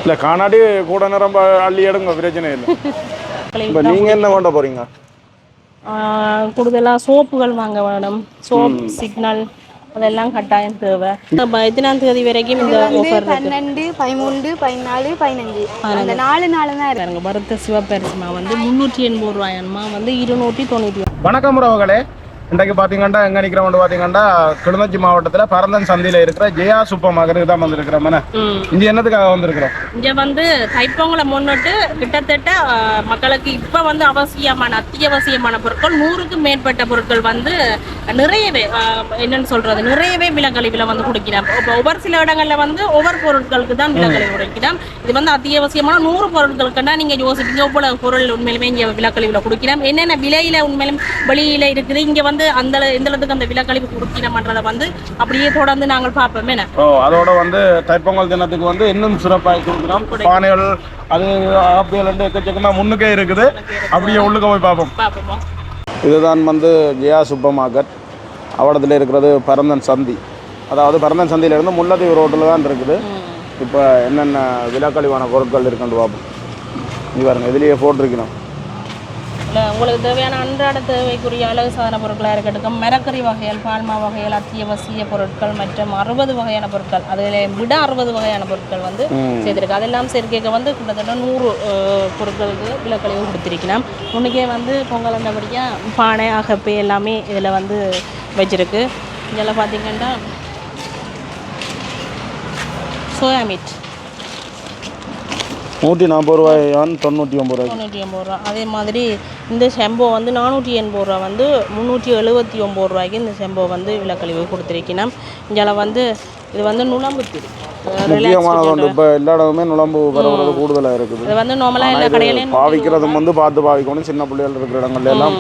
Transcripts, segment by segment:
இல்லை காணாடி கூட நேரம் அள்ளி எடுங்க பிரச்சனை இல்லை. இப்போ நீங்கள் என்ன கொண்டு போகிறீங்க? கூடுதலாக சோப்புகள் வாங்க வேணும். சோப், சிக்னல் அதெல்லாம் கட்டாயம் தேவை. எத்தனாம் தேதி வரைக்கும் இந்த ஆஃபர் 12, 13, 14, 15 அந்த 4 நாள் தான் இருக்காங்க. வறுத்த சிவப்பரிசிமா வந்து 380 ரூபாயம்மா வந்து 290. வணக்கம் உறவுகளே, இன்றைக்கு பார்த்தீங்கன்னா எங்கே நிற்கிறோம்னு பார்த்தீங்கன்னா கிளிநொச்சி மாவட்டத்தில் பரந்தன் சந்தையில் இருக்கிற ஜெயா சூப்பர் மார்க்கெட்டுக்கு தான் வந்திருக்கிறோம். இங்கே என்னதுக்காக வந்திருக்கிறோம்? இங்கே வந்து தைப்பொங்கலை முன்னிட்டு கிட்டத்தட்ட மக்களுக்கு இப்போ வந்து அத்தியாவசியமான பொருட்கள் 100க்கும் மேற்பட்ட பொருட்கள் வந்து நிறையவே என்னன்னு சொல்றது நிறையவே விலக்கழிவில் வந்து கொடுக்கிறோம். இப்போ ஒவ்வொரு சில இடங்களில் வந்து ஒவ்வொரு பொருட்களுக்கு தான் விலக்கழிவு கொடுக்கிறோம். இது வந்து அத்தியாவசியமான 100 பொருட்களுக்குன்னா நீங்கள் யோசிப்பீங்க இவ்வளவு பொருள் உண்மையிலுமே இங்கே விலக்கழிவில் கொடுக்கிறோம். என்னென்ன விலையில் உண்மையிலும் வெளியில் இருக்குது, இங்கே வந்து அந்த எந்தளவுக்கு அந்த விலக்கழிவு கொடுக்கிறோம்ன்றதை வந்து அப்படியே தொடர்ந்து நாங்கள் பார்ப்போம். அதோட வந்து தைப்பொங்கல் தினத்துக்கு வந்து இன்னும் சிறப்பாக கொடுக்குறோம். பானைகள் அது ஆப்பிள் எக்கச்சக்கமாக முன்னுக்கே இருக்குது. அப்படியே உள்ளுக்க போய் பார்ப்போம். இதுதான் வந்து ஜெயா சூப்பர் மார்க்கெட். அவடத்தில் இருக்கிறது பரந்தன் சந்தி. அதாவது பரந்தன் சந்தியிலேருந்து முல்லைத்தீவு ரோட்டில் தான் இருக்குது. இப்போ என்னென்ன விலக்கழிவான பொருட்கள் இருக்குன்னு பார்ப்போம். இது பாருங்க, இதுலேயே போட்டிருக்கணும். உங்களுக்கு தேவையான அன்றாட தேவைக்குரிய அழகு சாதன பொருட்களாக இருக்கட்டும், மரக்கறி வகைகள், பால்மா வகைகள், அத்தியாவசிய பொருட்கள் மற்றும் 60 வகையான பொருட்கள், அதில் விட 60 வகையான பொருட்கள் வந்து செய்திருக்கு. அதெல்லாம் சேர்க்கைக்கு வந்து கிட்டத்தட்ட 100 பொருட்களுக்கு விலக்கழிவு கொடுத்திருக்கணும். முன்னுக்கே வந்து பொங்கல் அந்தபடியாக பானை அகப்பை எல்லாமே இதில் வந்து வச்சிருக்கு. இதெல்லாம் பார்த்தீங்கன்னா சோயா மீட் 140 ரூபாயான் 99 ரூபா. அதே மாதிரி இந்த செம்போ வந்து 480 ரூபா வந்து 379 ரூபாய்க்கு இந்த செம்போ வந்து விலக்கழிவு கொடுத்துருக்கணும். இங்கே வந்து இது வந்து நுழம்புத்திரி முக்கியமானது. இப்போ எல்லா இடமுமே நுழம்பு பரவுறது கூடுதலாக இருக்குது. இது வந்து நார்மலாக எல்லா கடையிலையும் பாவிக்கிறதும் வந்து பார்த்து பாவிக்கணும். சின்ன பிள்ளைகள் இருக்கிற இடங்கள்ல எல்லாம்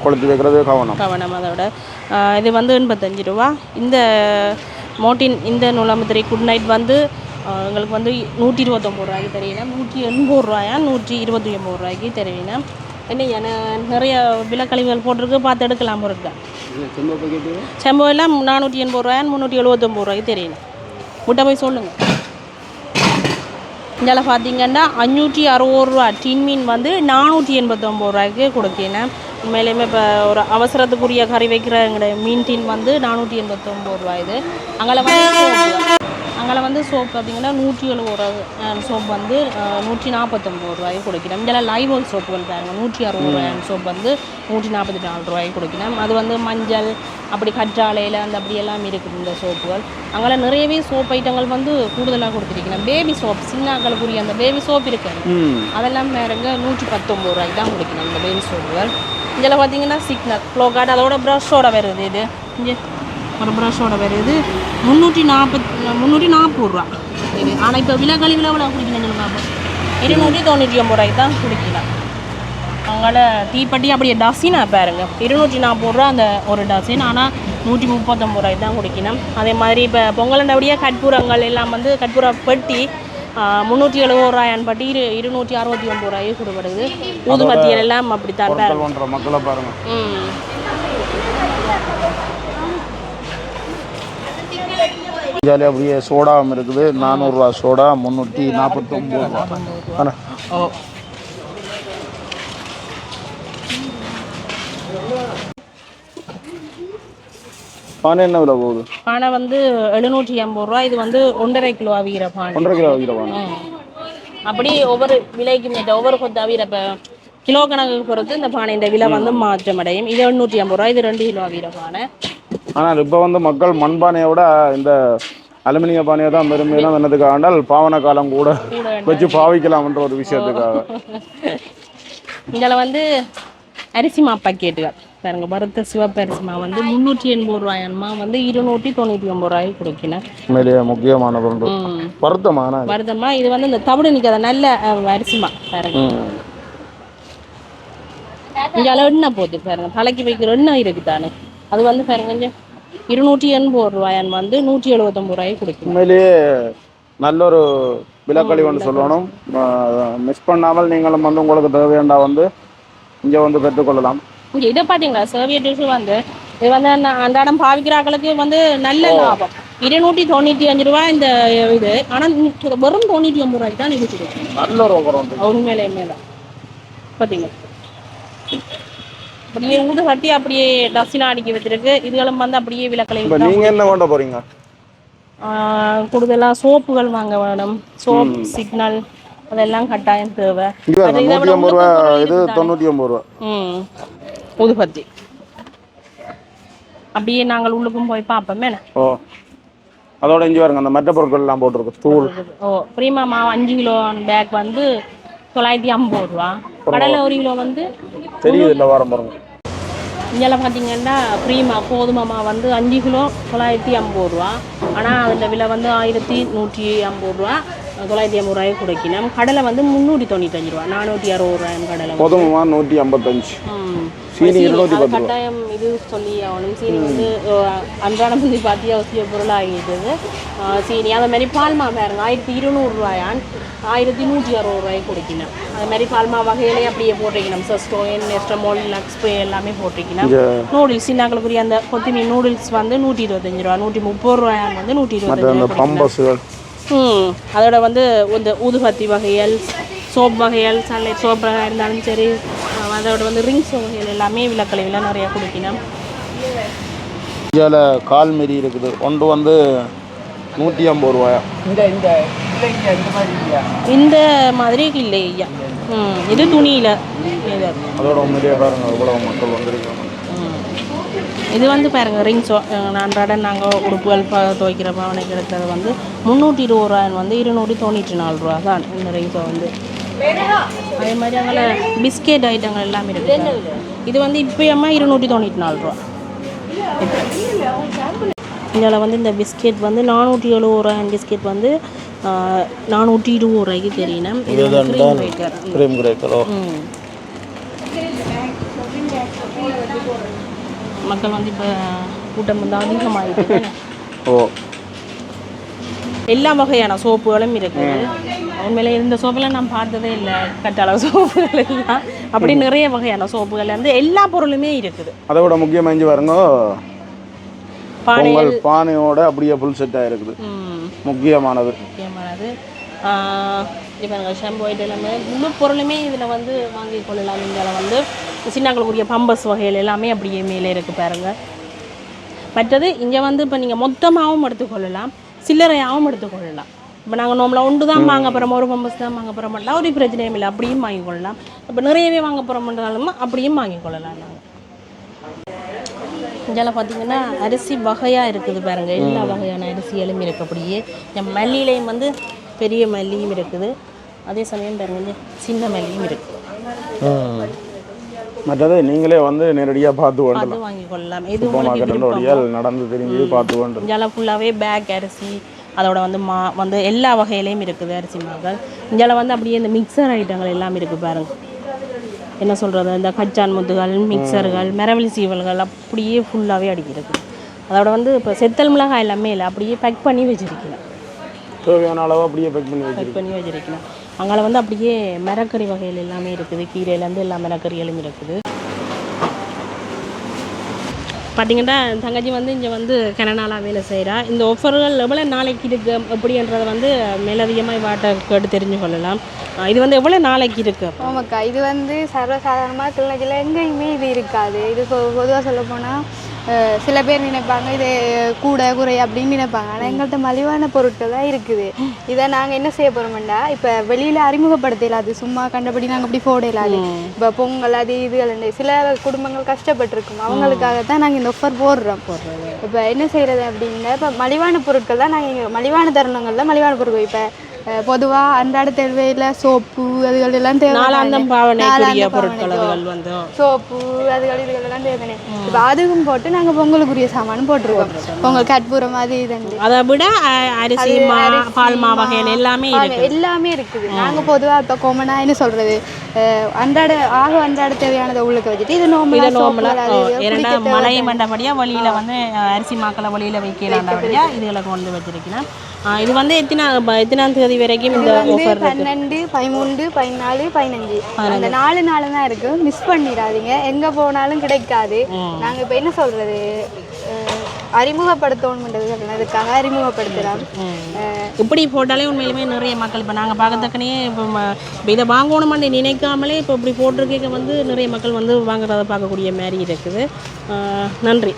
கொளுத்தி வைக்கிறது கவனம். அதோட இது வந்து 85 ரூபா. இந்த மோட்டின் இந்த நுழம்புத்திரி குட் நைட் வந்து எங்களுக்கு வந்து 129 ரூபாய்க்கு தெரியணும். 180 ரூபாயா 129 ரூபாய்க்கு தெரிவினா. என்ன நிறைய விலக்கழிவுகள் போட்டிருக்கு, பார்த்து எடுக்கலாம் இருக்கா. செம்போ எல்லாம் 480 ரூபாயா 379 ரூபாய்க்கு தெரியணும். முட்டை போய் சொல்லுங்கள். இதில் பார்த்தீங்கன்னா 560 ரூபா டின் மீன் வந்து 489 ரூபாய்க்கு கொடுக்கணும். உண்மையிலேயுமே இப்போ ஒரு அவசரத்துக்குரிய கறி வைக்கிற எங்களுடைய மீன் டின் வந்து 489 ரூபா. இது அங்கே வந்து சோப் பார்த்திங்கன்னா 170 ரூபா சோப் வந்து 149 ரூபாய்க்கு கொடுக்கணும். இதெல்லாம் லைவோல் சோப்புகள் பாருங்கள், 160 ரூபாயான சோப் வந்து 144 ரூபாய்க்கு கொடுக்கணும். அது வந்து மஞ்சள் அப்படி கற்றாழையில் அந்த அப்படியெல்லாம் இருக்குது இந்த சோப்புகள். அங்கே நிறையவே சோப் ஐட்டங்கள் வந்து கூடுதலாக கொடுத்துருக்கணும். பேபி சோப் சின்னாக்களுக்குரிய அந்த பேபி சோப் இருக்குது, அதெல்லாம் வேறுங்க 119 ரூபாய்க்கு தான் கொடுக்கணும் இந்த பேபி சோப்புகள். இதில் பார்த்திங்கன்னா சிக்னல் ஃப்ளோ கார்டு அதோட ப்ரஷோட வருது. இது இங்கே ஒரு ப்ரஷோட வருது 340 ரூபா இது. ஆனால் இப்போ விலக்கழிவில் எவ்வளோ குடிக்கணும்னு பார்ப்போம். 299 ரூபாய்க்கு தான் குடிக்கலாம். அவங்கள தீப்பட்டி அப்படியே டசினா பாருங்க 240 ரூபா அந்த ஒரு டசின். ஆனால் 139 ரூபாய்க்கு தான் குடிக்கணும். அதே மாதிரி இப்போ பொங்கலண்டபடியாக கற்பூரங்கள் எல்லாம் வந்து கற்பூர பெட்டி 370 ரூபாயான் பட்டி 269 ரூபாய்க்கு கொடுப்படுது. ஊதுபத்தியல் எல்லாம் அப்படித்தான் பாருங்க மக்களை பாருங்க. அப்படியே சோடாவும் இருக்குது. 400 ரூபா சோடா 349 ரூபா. பானை என்ன விலை போகுது? பானை வந்து 780 ரூபா. இது வந்து 1.5 கிலோ ஆகிற பானை. 1.5 கிலோ ஆகிற பானை. அப்படி ஒவ்வொரு விலைக்கு ஒவ்வொரு கொத்து ஆகிற கிலோ கணக்கு பொறுத்து இந்த பானை இந்த விலை வந்து மாற்றம் அடையும். இது 850 ரூபா. இது 2 கிலோ ஆகிற பானை. ஆனால் இப்போ வந்து மக்கள் மண்பானையோட இந்த அலுமினிய பானையை தான் பெருமையெல்லாம் என்னதுக்கு ஆண்டால் பாவன காலம் கூட வச்சு பாவிக்கலாம்ன்ற ஒரு விஷயத்துக்காக. இதில் வந்து அரிசிமா பாக்கெட்டுகள் பாருங்க, வறுத்த சிவப்பு அரிசிமா வந்து 380 ரூபாயம்மா வந்து 299 ரூபாய்க்கு கொடுக்கணும். உண்மையிலேயே முக்கியமான பொருள் வருத்தமா. இது வந்து இந்த தவிடு நிற்காத நல்ல அரிசிமா பாருங்க. இங்கே எண்ணெய் போகுது பாருங்க, தலைக்கு வைக்கிற எண்ணெய் இருக்குதானே, அது வந்து பாருங்க கொஞ்சம் 280 ரூபாயான் வந்து 179 ரூபாய்க்கு கொடுக்கும். உண்மையிலேயே நல்ல ஒரு விலக்கழிவுன்னு சொல்லணும். மிஸ் பண்ணாமல் நீங்களும் வந்து உங்களுக்கு தேவையாண்டா வந்து இங்கே வந்து பெற்றுக்கொள்ளலாம். இதை பார்த்தீங்களா சர்வியட் டிஷ்ஷு வந்து இது வந்து அன்றாடம் பாவிக்கிறாக்களுக்கு வந்து நல்ல லாபம். 295 ரூபா இந்த இது. ஆனால் வெறும் 99 ரூபாய்க்கு தான் இருக்குது. நல்ல ஒரு ஆஃபர் வந்து உண்மையிலே மேலே பார்த்தீங்க அப்படியே ஊடு கட்டி அப்படியே டஸ்டினா அடிக்க வச்சிருக்கு. இதுகளும் வந்து அப்படியே விளக்கலை. இப்போ நீங்கள் என்ன கொண்டு போகிறீங்க? கூடுதலாக சோப்புகள் வாங்க வேணும். சோப் சிக்னல் அதெல்லாம் கட்டாயம் தேவை. 150 ரூபா, இது 99 ரூபா. ஊதுபத்தி அப்படியே நாங்கள் உள்ளுக்கும் போய் பார்ப்போமே. ஓ அதோட இஞ்சி பாருங்க, அந்த மற்ற பொருட்கள் எல்லாம் போட்டிருக்கு. தூள். ஓ பிரீமா மாவு 5 கிலோ பேக் வந்து 950 ரூபா. கடலை 1 கிலோ வந்து தெரியுது இல்லை வாரம் பாருங்க. இங்கெல்லாம் பார்த்தீங்கன்னா பிரீமா கோதுமை மாவு வந்து 5 கிலோ 950 ரூபா. ஆனால் அதில் விலை வந்து 1150 ரூபா. 950 ரூபாய்க்கு கொடுக்கணும். கடலை வந்து 395 ரூபா. 460 ரூபாய் கடலை. கோதுமை மாவு 155. சீனி 210 ரூபா. கட்டாயம் இது சொல்லி ஆகணும். சீனி வந்து அன்றாடம் வந்து பார்த்து அவசிய பொருளாகிட்டது. சீனி அது மாதிரி பால்மா பாருங்க 1200 ரூபாயான் 1160 ரூபாய்க்கு கொடுக்கணும். அது மாதிரி பால்மா வகையிலே அப்படியே போட்டிருக்கணும். சஸ்டோன் நெஸ்டமோல் லக்ஸ்பே எல்லாமே போட்டிருக்கணும். நூடுல்ஸ் சின்னாக்களுக்குரிய அந்த கொத்திமீன் நூடுல்ஸ் வந்து 125 ரூபா. 130 ரூபாயான் வந்து 125 ரூபா. அதோட வந்து இந்த ஊதுபத்தி வகைகள் சோப் வகைகள் சன்லைட் சோப்பாக இருந்தாலும் சரி, அதோட வந்து ரிங்ஸ் வகைகள் எல்லாமே விலக்கலைவில் நிறையா கொடுக்கணும். இதில் கால் மாரி இருக்குது. ஒன்று வந்து 150 ரூபாயா. இந்த மாதிரி இல்லை ஐயா. இது துணியில் அதோட உண்மையிலேயே பாருங்க இவ்வளோ மக்கள் வந்துருக்காங்க. இது வந்து பாருங்கள் ரிங்ஸோ அன்றாடம் நாங்கள் உடுப்புகள் துவைக்கிற பாவனைக்கு எடுத்தது வந்து 320 ரூபாய் வந்து 294 ரூபா தான் இந்த ரிங்ஸோ வந்து. அதே மாதிரி அங்கே பிஸ்கெட் ஐட்டங்கள் எல்லாமே இருக்குது. இது வந்து இப்போயம்மா 294 ரூபா. இதில் வந்து இந்த பிஸ்கெட் வந்து 470 ரூபாய். பிஸ்கெட் வந்து 420 ரூபாய்க்கு தெரியணும். கிரீம் கிரேக்கரோ. மக்கள் வந்து இப்போ கூட்டம் வந்து அதிகமாகிட்டு. ஓ எல்லா வகையான சோப்புகளும் இருக்குது. உண்மையிலே இந்த சோப்பெல்லாம் நான் பார்த்ததே இல்லை. கட்டாள சோப்புகள் எல்லாம் அப்படி நிறைய வகையான சோப்புகள் வந்து எல்லா பொருளுமே இருக்குது. அதை விட முக்கியமாக இஞ்சி பாருங்க பொங்கல் பானையோட அப்படியே ஃபுல் செட்டாக இருக்குது. முக்கியமானது இப்போ ஷாம்பு ஐட்டம் எல்லாமே முழு பொருளுமே இதில் வந்து வாங்கி கொள்ளலாம். இதில் வந்து சின்னங்களுக்குரிய பம்பஸ் வகைகள் எல்லாமே அப்படியே மேலே இருக்குது பாருங்கள். மற்றது இங்கே வந்து இப்போ நீங்கள் மொத்தமாகவும் எடுத்துக்கொள்ளலாம், சில்லறையாகவும் எடுத்துக்கொள்ளலாம். இப்போ நாங்கள் நோம்பில் ஒன்று தான் வாங்க போகிறோம், ஒரு பம்பஸ் தான் வாங்க போகிற மாட்டோம், ஒரு பிரச்சனையும் இல்லை, அப்படியும் வாங்கிக்கொள்ளலாம். இப்போ நிறையவே வாங்க போகிற மாட்டாலும் அப்படியும் வாங்கிக்கொள்ளலாம். நாங்கள் இங்கெல்லாம் பார்த்தீங்கன்னா அரிசி வகையாக இருக்குது பாருங்கள். எல்லா வகையான அரிசிகளும் இருக்குது. அப்படியே என் மல்லியிலையும் வந்து பெரிய மல்லியும் இருக்குது. அதே சமயம் பாருங்க சின்ன மல்லியும் இருக்குது. மற்றது நீங்களே வந்து நேரடியாக பார்த்து வாங்கிக்கொள்ளலாம். இது நடந்து தெரிஞ்சு பார்த்து கொண்டு இங்கெல்லாம் ஃபுல்லாகவே பேக் அரிசி அதோட வந்து வந்து எல்லா வகையிலையும் இருக்குது அரிசி மாக்கள். இங்கெல்லாம் வந்து அப்படியே இந்த மிக்சர் ஐட்டங்கள் எல்லாம் இருக்குது பாருங்கள். என்ன சொல்கிறது, இந்த கச்சான் முத்துகள் மிக்சர்கள் மரவள்ளி சீவல்கள் அப்படியே ஃபுல்லாகவே அடிக்கிறது. அதோட வந்து இப்போ செத்தல் மிளகாய் எல்லாமே இல்லை, அப்படியே பேக் பண்ணி வச்சுருக்கலாம். தேவையான அளவு அப்படியே பேக் பண்ணி வச்சுருக்கலாம். அங்கே வந்து அப்படியே மரக்கறி வகைகள் எல்லாமே இருக்குது. கீரையிலேருந்து எல்லா மரக்கறிகளும் இருக்குது. பார்த்தீங்கன்னா தங்கச்சி வந்து இங்கே வந்து கனநாளாக வேலை செய்கிறா. இந்த ஆஃபர்கள் எவ்வளோ நாளைக்கு இருக்குது அப்படின்றத வந்து மேலதிகமாக வாட்டை கேட்டு தெரிஞ்சு கொள்ளலாம். இது வந்து எவ்வளோ நாளைக்கு இருக்குது? ஆமாக்கா, இது வந்து சர்வசாதாரணமாக கிளிநொச்சியில் எங்கேயுமே இது இருக்காது. இது பொதுவாக சொல்ல போனால் சில பேர் நினைப்பாங்க இது கூட குறை அப்படின்னு நினைப்பாங்க. ஆனால் எங்கள்கிட்ட மலிவான பொருட்கள் தான் இருக்குது. இதை நாங்கள் என்ன செய்ய போகிறோம்னா, இப்போ வெளியில் அறிமுகப்படுத்தலாது, சும்மா கண்டபடி நாங்கள் அப்படி போடலாது. இப்போ பொங்கல் அது இதுகள் சில குடும்பங்கள் கஷ்டப்பட்டுருக்கோம், அவங்களுக்காக தான் நாங்கள் இந்த ஆஃபர் போடுறோம். இப்போ என்ன செய்கிறது அப்படின்னா, இப்போ மலிவான பொருட்கள் தான் நாங்கள் இங்கே மலிவான தருணங்கள் தான் மலிவான பொருட்கள். இப்போ பொதுவாக அன்றாட தேவையில் சோப்பு அதுகள் எல்லாம் தேவை, சோப்பு அதுகள் இதுகளெல்லாம் தேவைதானே. இப்போ அதுவும் போட்டு நாங்கள் பொங்கலுக்குரிய சாமானும் போட்டிருக்கோம். பொங்கல் கற்பூரம் அது இதுண்டு அதை விட அரிசி பால்மா வகைகள் எல்லாமே இருக்குது. நாங்கள் பொதுவாக இப்போ கொமனாக என்ன சொல்கிறது, அன்றாட தேவையானதை உள்ளுக்க வச்சுட்டு இது நோம்பலாம் மழையை மண்டபடியாக வழியில் வந்து அரிசி மாக்களை வழியில் வைக்கலாண்டபடியா இதுகளை கொண்டு வச்சிருக்கேன். இது வந்து எத்தனாம் தேதி வரைக்கும் இந்த ஆஃபர்? 12, 13, 14, 15 அந்த 4 நாள் தான் இருக்குது. மிஸ் பண்ணிடாதீங்க, எங்கே போனாலும் கிடைக்காது. நாங்கள் இப்போ என்ன சொல்கிறது, அறிமுகப்படுத்தணும்ன்றதுக்கு இதுக்காக அறிமுகப்படுத்தலாம். இப்படி போட்டாலே உண்மையிலுமே நிறைய மக்கள் இப்போ நாங்கள் பார்க்கத்தக்கனே இப்போ இதை வாங்கணுமான்னு நினைக்காமலே இப்போ இப்படி போட்டிருக்க வந்து நிறைய மக்கள் வந்து வாங்குறத பார்க்கக்கூடிய மாதிரி இருக்குது. நன்றி.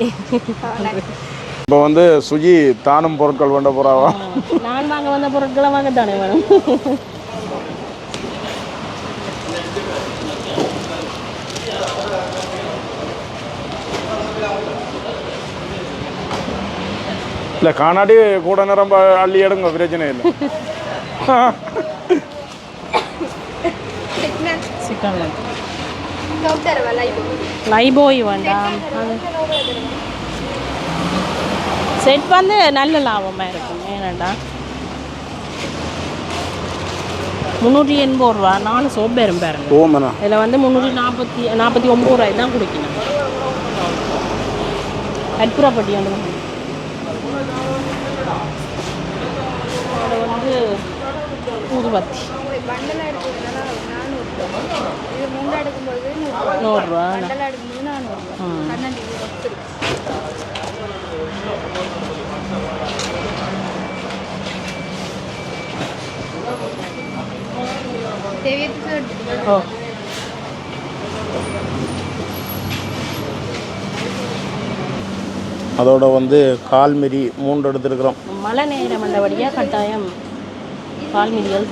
இப்போ வந்து சுஜி தானும் பொருட்கள் வேண்ட போகிறாவா? நான் வாங்க வந்த பொருட்களை வாங்கத்தானே வேணும். இல்லை காணாடி கூட நேரம் அள்ளி எடுங்க, பிரச்சனை இல்லை. லைபோய் வேண்டாம். செட் வந்து நல்ல லாபமாக இருக்கும். ஏன்னாண்டா 380 ரூபா 4 சோப் பேரும் பாருங்க. ஓமனா இதில் வந்து 349 ரூபாய் தான் குடிக்கணும். கற்பூரப்பட்டி வந்து வந்து ஊதுபத்தி 100 ரூபா. ஓ அதோட வந்து கால்மிரி 3 எடுத்துருக்குறோம். மழை நேரம் வந்தபடியாக கட்டாயம் கால்மிரிகள்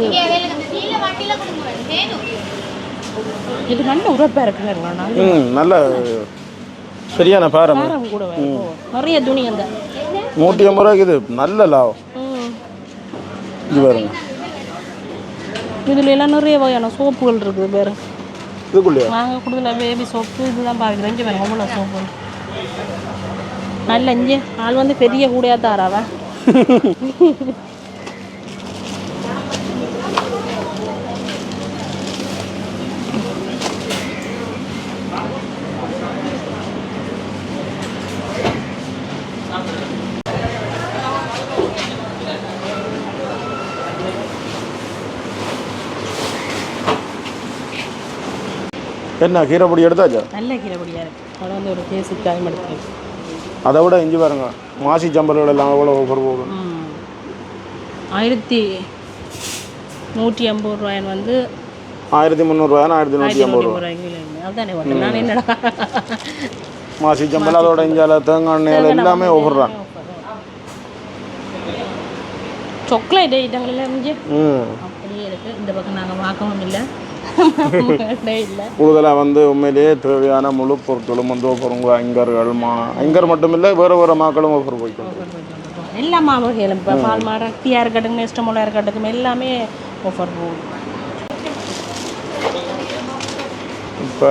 இது நல்ல உரப்பாக இருக்குங்க. நல்ல சரியான பாரம் கூட நிறைய துணி அந்த 150 ரூபாய்க்கு இது நல்ல லாபம். இது பாருங்க, இதுல எல்லாம் நிறைய வகையான சோப்புகள் இருக்குது பேரு. இதுக்குள்ளே நாங்கள் கூடுதலாக பேபி சோப்பு இதுதான் பார்க்குறேன். இங்கே பாருங்க அவ்வளோ சோப்பு நல்ல. இங்கே ஆள் வந்து பெரிய கூடையாக தாராவா? என்ன கீரைப்பொடி எடுத்தாச்சா? நல்ல கீரைப்பொடியாக இருக்குது. அதை வந்து ஒரு தேசிக்காயும் எடுத்து. அதை விட இஞ்சி பாருங்க, மாசி சம்பல்கள் எல்லாம் எவ்வளோ ஆஃபர் போகும். 1150 ரூபாய் வந்து 1300 ரூபாய் 1150 ரூபாய். அதுதானே நான் என்னடா மாசி சம்பல் அதோட இஞ்சால தேங்காய் எண்ணெய் எல்லாமே ஆஃபர் தான். சாக்லேட் ஐட்டங்கள் எல்லாம் இஞ்சி அப்படியே இருக்குது. இந்த பக்கம் நாங்கள் பார்க்கவும் இல்லை. கூடுதலாக வந்து உண்மையிலேயே தேவையான முழு பொருட்களும் வந்து ஆஃபருங்க. ஐங்கர்கள் ஐங்கர் மட்டும் இல்லை, வேறு வேறு மக்களும் ஆஃபர் போய்க்கணும். எல்லா மாவகைகளும் இப்போ பால் மா ரக்தியாக இருக்கட்டும், நெஸ்டமோலாக இருக்கட்டும், எல்லாமே ஆஃபர் போகும். இப்போ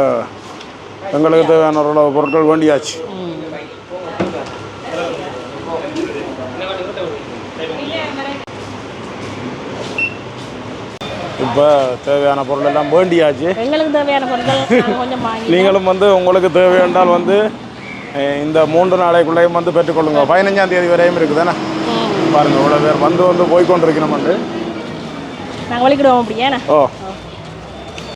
எங்களுக்கு தேவையான பொருட்கள் வேண்டியாச்சு. இப்போ தேவையான பொருள் எல்லாம் வேண்டியாச்சு. எங்களுக்கு தேவையான பொருட்கள் கொஞ்சம் வாங்கி நீங்களும் வந்து உங்களுக்கு தேவையானால் வந்து இந்த 3 நாளைக்குள்ளேயும் வந்து பெற்றுக்கொள்ளுங்க. 15ஆம் தேதி வரையும் இருக்குது தானே பாருங்கள். இவ்வளோ பேர் வந்து போய்கொண்டிருக்கணும். நாங்கள் வலிக்கிடுவோம் அப்படியே. ஓ